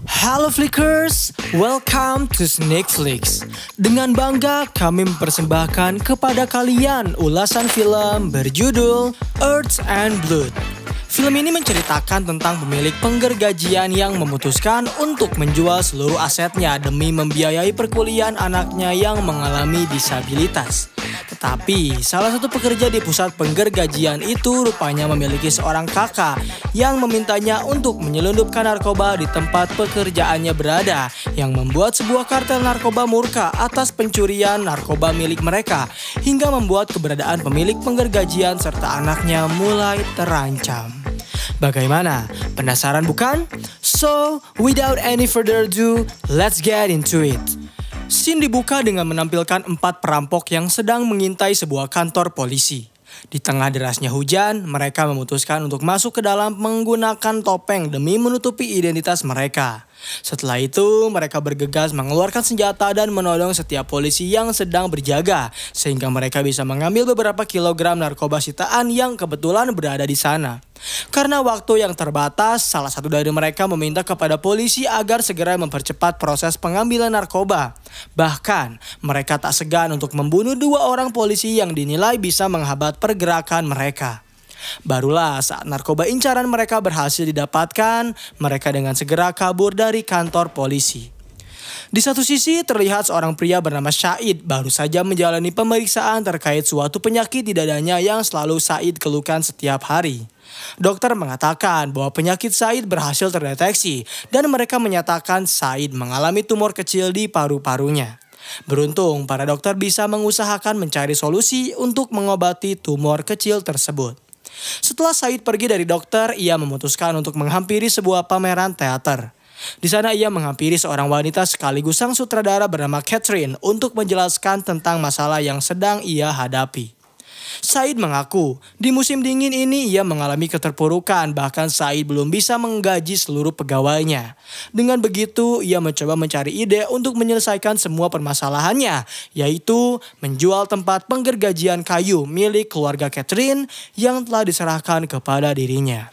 Halo Flickers, welcome to Snakeflix. Dengan bangga kami mempersembahkan kepada kalian ulasan film berjudul Earth and Blood. Film ini menceritakan tentang pemilik penggergajian yang memutuskan untuk menjual seluruh asetnya demi membiayai perkuliahan anaknya yang mengalami disabilitas. Tetapi salah satu pekerja di pusat penggergajian itu rupanya memiliki seorang kakak yang memintanya untuk menyelundupkan narkoba di tempat pekerjaannya berada, yang membuat sebuah kartel narkoba murka atas pencurian narkoba milik mereka hingga membuat keberadaan pemilik penggergajian serta anaknya mulai terancam. Bagaimana? Penasaran bukan? So, without any further ado, let's get into it. Scene dibuka dengan menampilkan 4 perampok yang sedang mengintai sebuah kantor polisi. Di tengah derasnya hujan, mereka memutuskan untuk masuk ke dalam menggunakan topeng demi menutupi identitas mereka. Setelah itu, mereka bergegas mengeluarkan senjata dan menodong setiap polisi yang sedang berjaga, sehingga mereka bisa mengambil beberapa kilogram narkoba sitaan yang kebetulan berada di sana. Karena waktu yang terbatas, salah satu dari mereka meminta kepada polisi agar segera mempercepat proses pengambilan narkoba. Bahkan, mereka tak segan untuk membunuh 2 orang polisi yang dinilai bisa menghambat pergerakan mereka. Barulah saat narkoba incaran mereka berhasil didapatkan, mereka dengan segera kabur dari kantor polisi. Di satu sisi terlihat seorang pria bernama Syahid baru saja menjalani pemeriksaan terkait suatu penyakit di dadanya yang selalu Syahid keluhkan setiap hari. Dokter mengatakan bahwa penyakit Syahid berhasil terdeteksi dan mereka menyatakan Syahid mengalami tumor kecil di paru-parunya. Beruntung para dokter bisa mengusahakan mencari solusi untuk mengobati tumor kecil tersebut. Setelah Syahid pergi dari dokter, ia memutuskan untuk menghampiri sebuah pameran teater. Di sana ia menghampiri seorang wanita sekaligus sang sutradara bernama Catherine untuk menjelaskan tentang masalah yang sedang ia hadapi. Syahid mengaku, di musim dingin ini ia mengalami keterpurukan, bahkan Syahid belum bisa menggaji seluruh pegawainya. Dengan begitu, ia mencoba mencari ide untuk menyelesaikan semua permasalahannya, yaitu menjual tempat penggergajian kayu milik keluarga Catherine yang telah diserahkan kepada dirinya.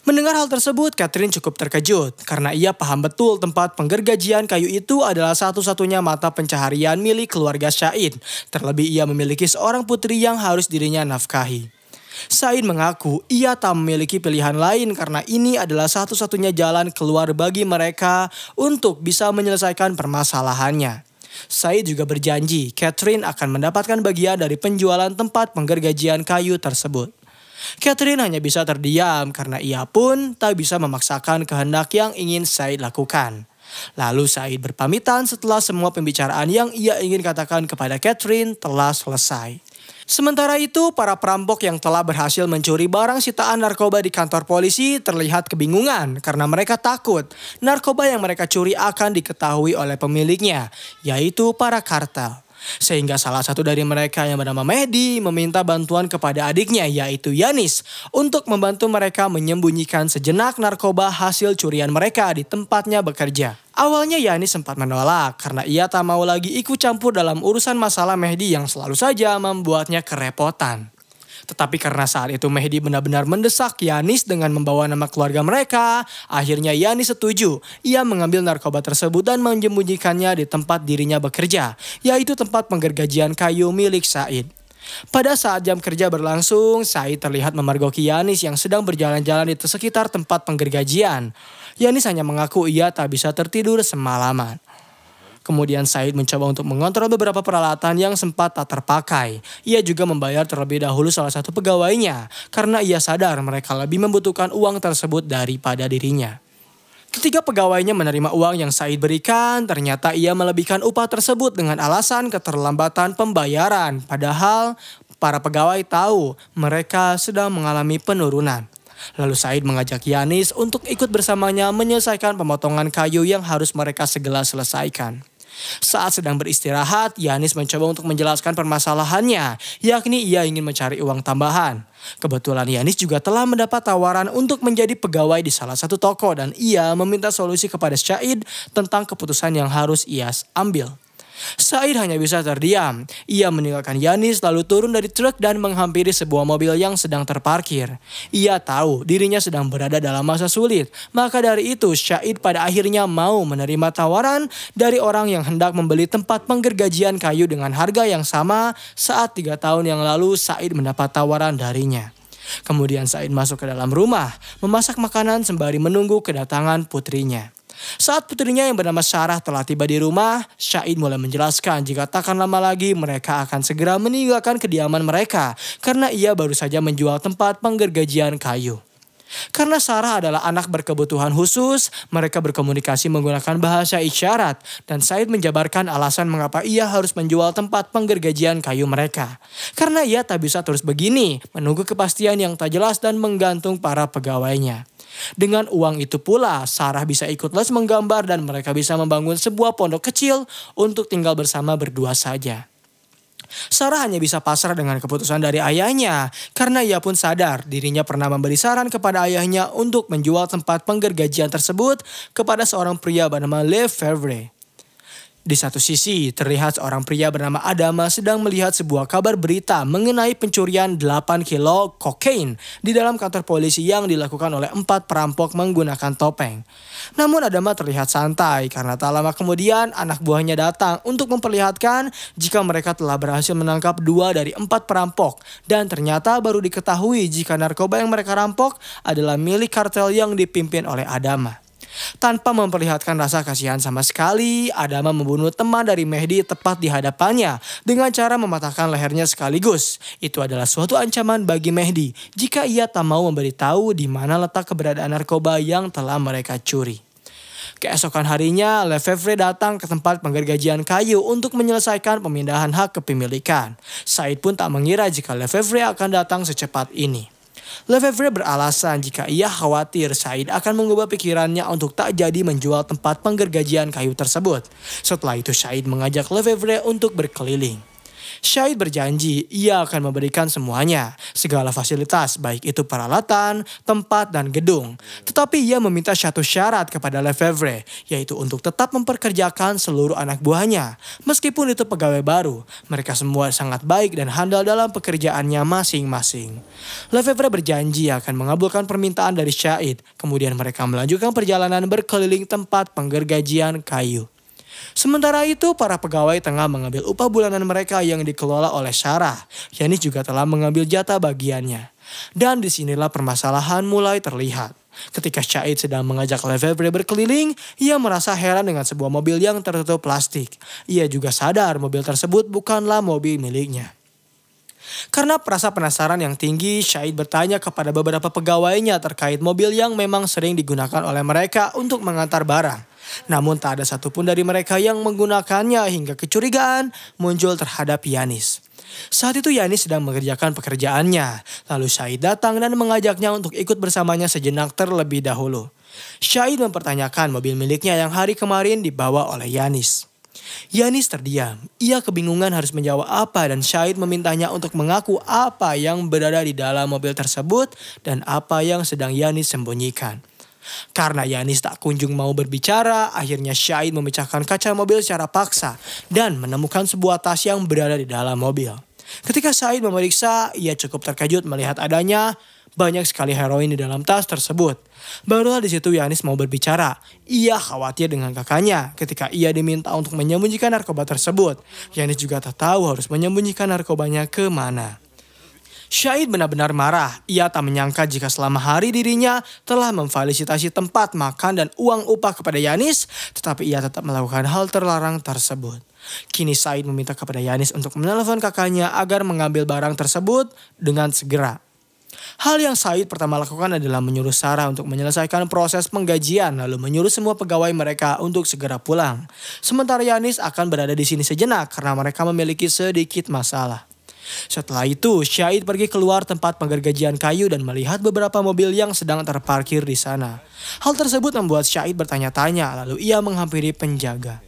Mendengar hal tersebut, Catherine cukup terkejut karena ia paham betul tempat penggergajian kayu itu adalah satu-satunya mata pencaharian milik keluarga Syahid. Terlebih ia memiliki seorang putri yang harus dirinya nafkahi. Syahid mengaku ia tak memiliki pilihan lain karena ini adalah satu-satunya jalan keluar bagi mereka untuk bisa menyelesaikan permasalahannya. Syahid juga berjanji Catherine akan mendapatkan bagian dari penjualan tempat penggergajian kayu tersebut. Catherine hanya bisa terdiam karena ia pun tak bisa memaksakan kehendak yang ingin Syahid lakukan. Lalu Syahid berpamitan setelah semua pembicaraan yang ia ingin katakan kepada Catherine telah selesai. Sementara itu, para perampok yang telah berhasil mencuri barang sitaan narkoba di kantor polisi terlihat kebingungan karena mereka takut narkoba yang mereka curi akan diketahui oleh pemiliknya, yaitu para kartel. Sehingga salah satu dari mereka yang bernama Mehdi meminta bantuan kepada adiknya yaitu Yanis untuk membantu mereka menyembunyikan sejenak narkoba hasil curian mereka di tempatnya bekerja. Awalnya Yanis sempat menolak karena ia tak mau lagi ikut campur dalam urusan masalah Mehdi yang selalu saja membuatnya kerepotan. Tetapi karena saat itu Mehdi benar-benar mendesak Yanis dengan membawa nama keluarga mereka, akhirnya Yanis setuju. Ia mengambil narkoba tersebut dan menyembunyikannya di tempat dirinya bekerja, yaitu tempat penggergajian kayu milik Syahid. Pada saat jam kerja berlangsung, Syahid terlihat memergoki Yanis yang sedang berjalan-jalan di sekitar tempat penggergajian. Yanis hanya mengaku ia tak bisa tertidur semalaman. Kemudian Syahid mencoba untuk mengontrol beberapa peralatan yang sempat tak terpakai. Ia juga membayar terlebih dahulu salah satu pegawainya karena ia sadar mereka lebih membutuhkan uang tersebut daripada dirinya. Ketika pegawainya menerima uang yang Syahid berikan, ternyata ia melebihkan upah tersebut dengan alasan keterlambatan pembayaran. Padahal para pegawai tahu mereka sedang mengalami penurunan. Lalu Syahid mengajak Yanis untuk ikut bersamanya menyelesaikan pemotongan kayu yang harus mereka segera selesaikan. Saat sedang beristirahat, Yanis mencoba untuk menjelaskan permasalahannya, yakni ia ingin mencari uang tambahan. Kebetulan Yanis juga telah mendapat tawaran untuk menjadi pegawai di salah satu toko dan ia meminta solusi kepada Syahid tentang keputusan yang harus ia ambil. Said hanya bisa terdiam. Ia meninggalkan Yanis lalu turun dari truk dan menghampiri sebuah mobil yang sedang terparkir. Ia tahu dirinya sedang berada dalam masa sulit. Maka dari itu Said pada akhirnya mau menerima tawaran dari orang yang hendak membeli tempat penggergajian kayu dengan harga yang sama saat 3 tahun yang lalu Said mendapat tawaran darinya. Kemudian Said masuk ke dalam rumah, memasak makanan sembari menunggu kedatangan putrinya. Saat putrinya yang bernama Sarah telah tiba di rumah, Said mulai menjelaskan jika takkan lama lagi mereka akan segera meninggalkan kediaman mereka karena ia baru saja menjual tempat penggergajian kayu. Karena Sarah adalah anak berkebutuhan khusus, mereka berkomunikasi menggunakan bahasa isyarat dan Said menjabarkan alasan mengapa ia harus menjual tempat penggergajian kayu mereka. Karena ia tak bisa terus begini, menunggu kepastian yang tak jelas dan menggantung para pegawainya. Dengan uang itu pula, Sarah bisa ikut les menggambar dan mereka bisa membangun sebuah pondok kecil untuk tinggal bersama berdua saja. Sarah hanya bisa pasrah dengan keputusan dari ayahnya karena ia pun sadar dirinya pernah memberi saran kepada ayahnya untuk menjual tempat penggergajian tersebut kepada seorang pria bernama Lefevre. Di satu sisi, terlihat seorang pria bernama Adama sedang melihat sebuah kabar berita mengenai pencurian 8 kilo kokain di dalam kantor polisi yang dilakukan oleh 4 perampok menggunakan topeng. Namun Adama terlihat santai karena tak lama kemudian anak buahnya datang untuk memperlihatkan jika mereka telah berhasil menangkap 2 dari 4 perampok. Dan ternyata baru diketahui jika narkoba yang mereka rampok adalah milik kartel yang dipimpin oleh Adama. Tanpa memperlihatkan rasa kasihan sama sekali, Adama membunuh teman dari Mehdi tepat di hadapannya dengan cara mematahkan lehernya sekaligus. Itu adalah suatu ancaman bagi Mehdi jika ia tak mau memberitahu di mana letak keberadaan narkoba yang telah mereka curi. Keesokan harinya, Lefevre datang ke tempat penggergajian kayu untuk menyelesaikan pemindahan hak kepemilikan. Said pun tak mengira jika Lefevre akan datang secepat ini. Lefevre beralasan jika ia khawatir Said akan mengubah pikirannya untuk tak jadi menjual tempat penggergajian kayu tersebut. Setelah itu Said mengajak Lefevre untuk berkeliling. Said berjanji ia akan memberikan semuanya, segala fasilitas baik itu peralatan, tempat dan gedung. Tetapi ia meminta satu syarat kepada Lefevre, yaitu untuk tetap memperkerjakan seluruh anak buahnya. Meskipun itu pegawai baru, mereka semua sangat baik dan handal dalam pekerjaannya masing-masing. Lefevre berjanji akan mengabulkan permintaan dari Said, kemudian mereka melanjutkan perjalanan berkeliling tempat penggergajian kayu. Sementara itu, para pegawai tengah mengambil upah bulanan mereka yang dikelola oleh Sarah. Yanis juga telah mengambil jatah bagiannya. Dan disinilah permasalahan mulai terlihat. Ketika Said sedang mengajak Lefevre berkeliling, ia merasa heran dengan sebuah mobil yang tertutup plastik. Ia juga sadar mobil tersebut bukanlah mobil miliknya. Karena perasa penasaran yang tinggi, Said bertanya kepada beberapa pegawainya terkait mobil yang memang sering digunakan oleh mereka untuk mengantar barang. Namun tak ada satupun dari mereka yang menggunakannya hingga kecurigaan muncul terhadap Yanis. Saat itu Yanis sedang mengerjakan pekerjaannya. Lalu Said datang dan mengajaknya untuk ikut bersamanya sejenak terlebih dahulu. Said mempertanyakan mobil miliknya yang hari kemarin dibawa oleh Yanis. Yanis terdiam. Ia kebingungan harus menjawab apa dan Said memintanya untuk mengaku apa yang berada di dalam mobil tersebut dan apa yang sedang Yanis sembunyikan. Karena Yanis tak kunjung mau berbicara, akhirnya Said memecahkan kaca mobil secara paksa dan menemukan sebuah tas yang berada di dalam mobil. Ketika Said memeriksa, ia cukup terkejut melihat adanya banyak sekali heroin di dalam tas tersebut. Barulah di situ Yanis mau berbicara. Ia khawatir dengan kakaknya ketika ia diminta untuk menyembunyikan narkoba tersebut. Yanis juga tak tahu harus menyembunyikan narkobanya ke mana. Said benar-benar marah. Ia tak menyangka jika selama hari dirinya telah memfasilitasi tempat makan dan uang upah kepada Yanis, tetapi ia tetap melakukan hal terlarang tersebut. Kini Said meminta kepada Yanis untuk menelpon kakaknya agar mengambil barang tersebut dengan segera. Hal yang Said pertama lakukan adalah menyuruh Sarah untuk menyelesaikan proses penggajian lalu menyuruh semua pegawai mereka untuk segera pulang. Sementara Yanis akan berada di sini sejenak karena mereka memiliki sedikit masalah. Setelah itu, Said pergi keluar tempat penggergajian kayu dan melihat beberapa mobil yang sedang terparkir di sana. Hal tersebut membuat Said bertanya-tanya, lalu ia menghampiri penjaga.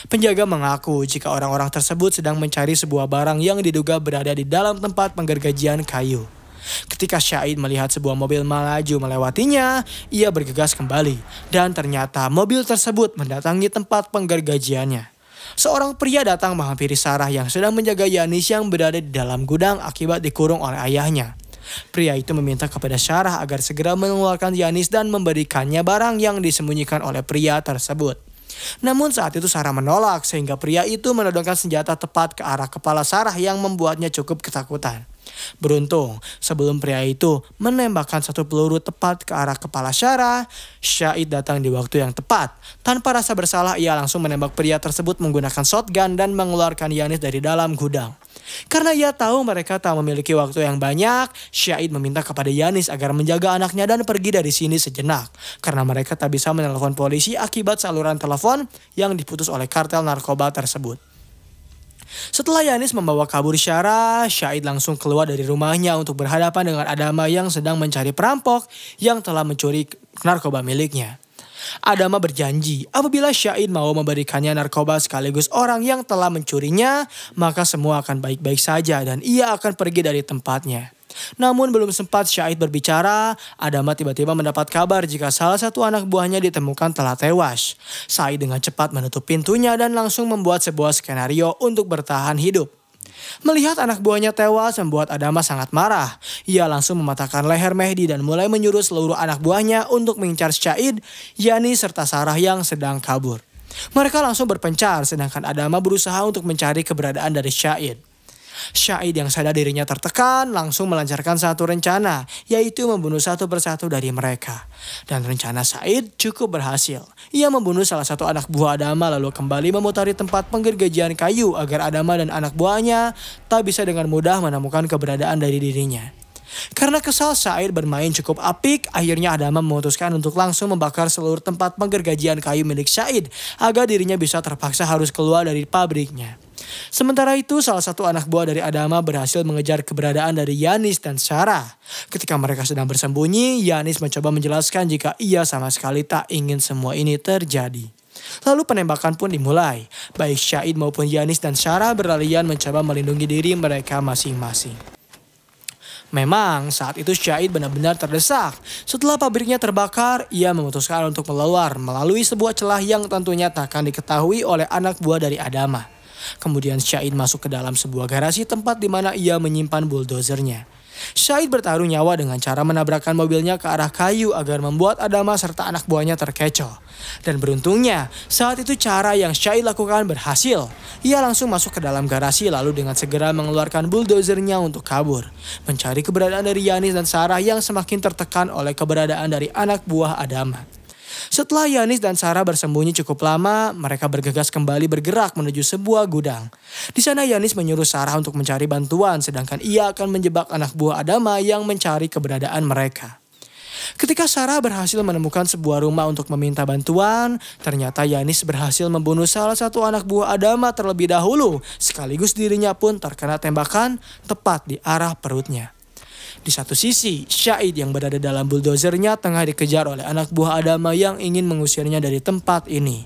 Penjaga mengaku jika orang-orang tersebut sedang mencari sebuah barang yang diduga berada di dalam tempat penggergajian kayu. Ketika Said melihat sebuah mobil melaju melewatinya, ia bergegas kembali dan ternyata mobil tersebut mendatangi tempat penggergajiannya. Seorang pria datang menghampiri Sarah yang sedang menjaga Yanis yang berada di dalam gudang akibat dikurung oleh ayahnya. Pria itu meminta kepada Sarah agar segera mengeluarkan Yanis dan memberikannya barang yang disembunyikan oleh pria tersebut. Namun saat itu Sarah menolak sehingga pria itu menodongkan senjata tepat ke arah kepala Sarah yang membuatnya cukup ketakutan. Beruntung, sebelum pria itu menembakkan satu peluru tepat ke arah kepala Sarah, Syahid datang di waktu yang tepat. Tanpa rasa bersalah, ia langsung menembak pria tersebut menggunakan shotgun dan mengeluarkan Yanis dari dalam gudang. Karena ia tahu mereka tak memiliki waktu yang banyak, Syahid meminta kepada Yanis agar menjaga anaknya dan pergi dari sini sejenak. Karena mereka tak bisa menelpon polisi akibat saluran telepon yang diputus oleh kartel narkoba tersebut. Setelah Yanis membawa kabur Sarah, Syahid langsung keluar dari rumahnya untuk berhadapan dengan Adama yang sedang mencari perampok yang telah mencuri narkoba miliknya. Adama berjanji apabila Syahid mau memberikannya narkoba sekaligus orang yang telah mencurinya, maka semua akan baik-baik saja dan ia akan pergi dari tempatnya. Namun belum sempat Syahid berbicara, Adama tiba-tiba mendapat kabar jika salah satu anak buahnya ditemukan telah tewas. Syahid dengan cepat menutup pintunya dan langsung membuat sebuah skenario untuk bertahan hidup. Melihat anak buahnya tewas membuat Adama sangat marah. Ia langsung mematahkan leher Mehdi dan mulai menyuruh seluruh anak buahnya untuk mengincar Syahid, Yanis serta Sarah yang sedang kabur. Mereka langsung berpencar sedangkan Adama berusaha untuk mencari keberadaan dari Syahid. Syahid yang sadar dirinya tertekan langsung melancarkan satu rencana, yaitu membunuh satu persatu dari mereka. Dan rencana Syahid cukup berhasil. Ia membunuh salah satu anak buah Adama lalu kembali memutari tempat penggergajian kayu agar Adama dan anak buahnya tak bisa dengan mudah menemukan keberadaan dari dirinya. Karena kesal Syahid bermain cukup apik, akhirnya Adama memutuskan untuk langsung membakar seluruh tempat penggergajian kayu milik Syahid agar dirinya bisa terpaksa harus keluar dari pabriknya. Sementara itu, salah satu anak buah dari Adama berhasil mengejar keberadaan dari Yanis dan Sarah. Ketika mereka sedang bersembunyi, Yanis mencoba menjelaskan jika ia sama sekali tak ingin semua ini terjadi. Lalu penembakan pun dimulai. Baik Syahid maupun Yanis dan Sarah berlarian mencoba melindungi diri mereka masing-masing. Memang saat itu Syahid benar-benar terdesak. Setelah pabriknya terbakar, ia memutuskan untuk keluar melalui sebuah celah yang tentunya tak akan diketahui oleh anak buah dari Adama. Kemudian Syahid masuk ke dalam sebuah garasi tempat di mana ia menyimpan bulldozernya. Syahid bertaruh nyawa dengan cara menabrakkan mobilnya ke arah kayu agar membuat Adama serta anak buahnya terkecoh. Dan beruntungnya, saat itu cara yang Syahid lakukan berhasil. Ia langsung masuk ke dalam garasi lalu dengan segera mengeluarkan bulldozernya untuk kabur. Mencari keberadaan dari Yanis dan Sarah yang semakin tertekan oleh keberadaan dari anak buah Adama. Setelah Yanis dan Sarah bersembunyi cukup lama, mereka bergegas kembali bergerak menuju sebuah gudang. Di sana Yanis menyuruh Sarah untuk mencari bantuan, sedangkan ia akan menjebak anak buah Adama yang mencari keberadaan mereka. Ketika Sarah berhasil menemukan sebuah rumah untuk meminta bantuan, ternyata Yanis berhasil membunuh salah satu anak buah Adama terlebih dahulu, sekaligus dirinya pun terkena tembakan tepat di arah perutnya. Di satu sisi, Syahid yang berada dalam buldozernya tengah dikejar oleh anak buah Adama yang ingin mengusirnya dari tempat ini.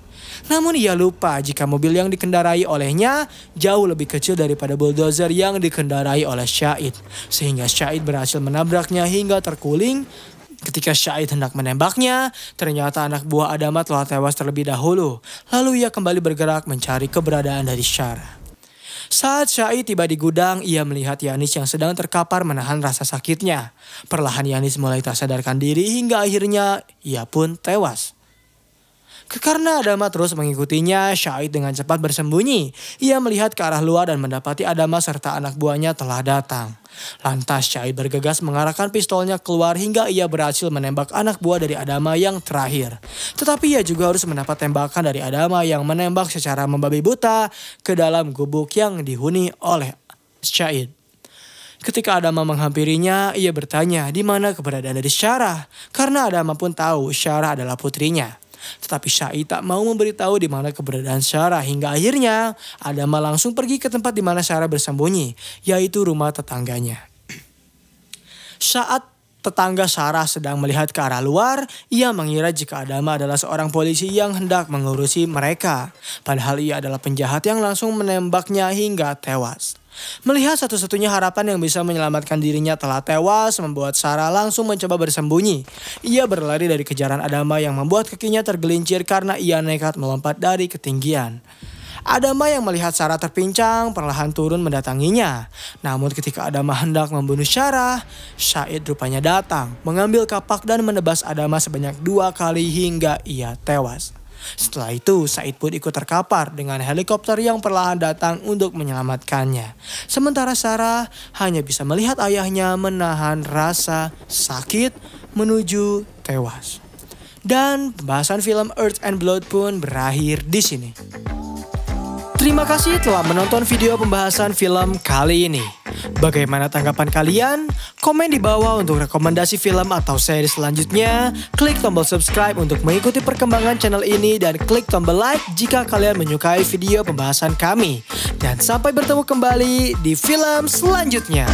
Namun ia lupa jika mobil yang dikendarai olehnya jauh lebih kecil daripada buldozer yang dikendarai oleh Syahid. Sehingga Syahid berhasil menabraknya hingga terguling. Ketika Syahid hendak menembaknya, ternyata anak buah Adama telah tewas terlebih dahulu. Lalu ia kembali bergerak mencari keberadaan dari Sarah. Saat Syahid tiba di gudang, ia melihat Yanis yang sedang terkapar menahan rasa sakitnya. Perlahan Yanis mulai tak sadarkan diri hingga akhirnya ia pun tewas. Karena Adama terus mengikutinya, Syahid dengan cepat bersembunyi. Ia melihat ke arah luar dan mendapati Adama serta anak buahnya telah datang. Lantas Syahid bergegas mengarahkan pistolnya keluar hingga ia berhasil menembak anak buah dari Adama yang terakhir. Tetapi ia juga harus mendapat tembakan dari Adama yang menembak secara membabi buta ke dalam gubuk yang dihuni oleh Syahid. Ketika Adama menghampirinya, ia bertanya di mana keberadaan dari Sarah. Karena Adama pun tahu Sarah adalah putrinya. Tetapi Syahid tak mau memberitahu di mana keberadaan Sarah hingga akhirnya Adama langsung pergi ke tempat di mana Sarah bersembunyi, yaitu rumah tetangganya. Saat tetangga Sarah sedang melihat ke arah luar, ia mengira jika Adama adalah seorang polisi yang hendak mengurusi mereka. Padahal ia adalah penjahat yang langsung menembaknya hingga tewas. Melihat satu-satunya harapan yang bisa menyelamatkan dirinya telah tewas, membuat Sarah langsung mencoba bersembunyi. Ia berlari dari kejaran Adama yang membuat kakinya tergelincir karena ia nekat melompat dari ketinggian. Adama yang melihat Sarah terpincang perlahan turun mendatanginya. Namun ketika Adama hendak membunuh Sarah, Said rupanya datang, mengambil kapak dan menebas Adama sebanyak 2 kali hingga ia tewas. Setelah itu, Said pun ikut terkapar dengan helikopter yang perlahan datang untuk menyelamatkannya. Sementara Sarah hanya bisa melihat ayahnya menahan rasa sakit menuju tewas. Dan pembahasan film Earth and Blood pun berakhir di sini. Terima kasih telah menonton video pembahasan film kali ini. Bagaimana tanggapan kalian? Komen di bawah untuk rekomendasi film atau seri selanjutnya. Klik tombol subscribe untuk mengikuti perkembangan channel ini dan klik tombol like jika kalian menyukai video pembahasan kami. Dan sampai bertemu kembali di film selanjutnya.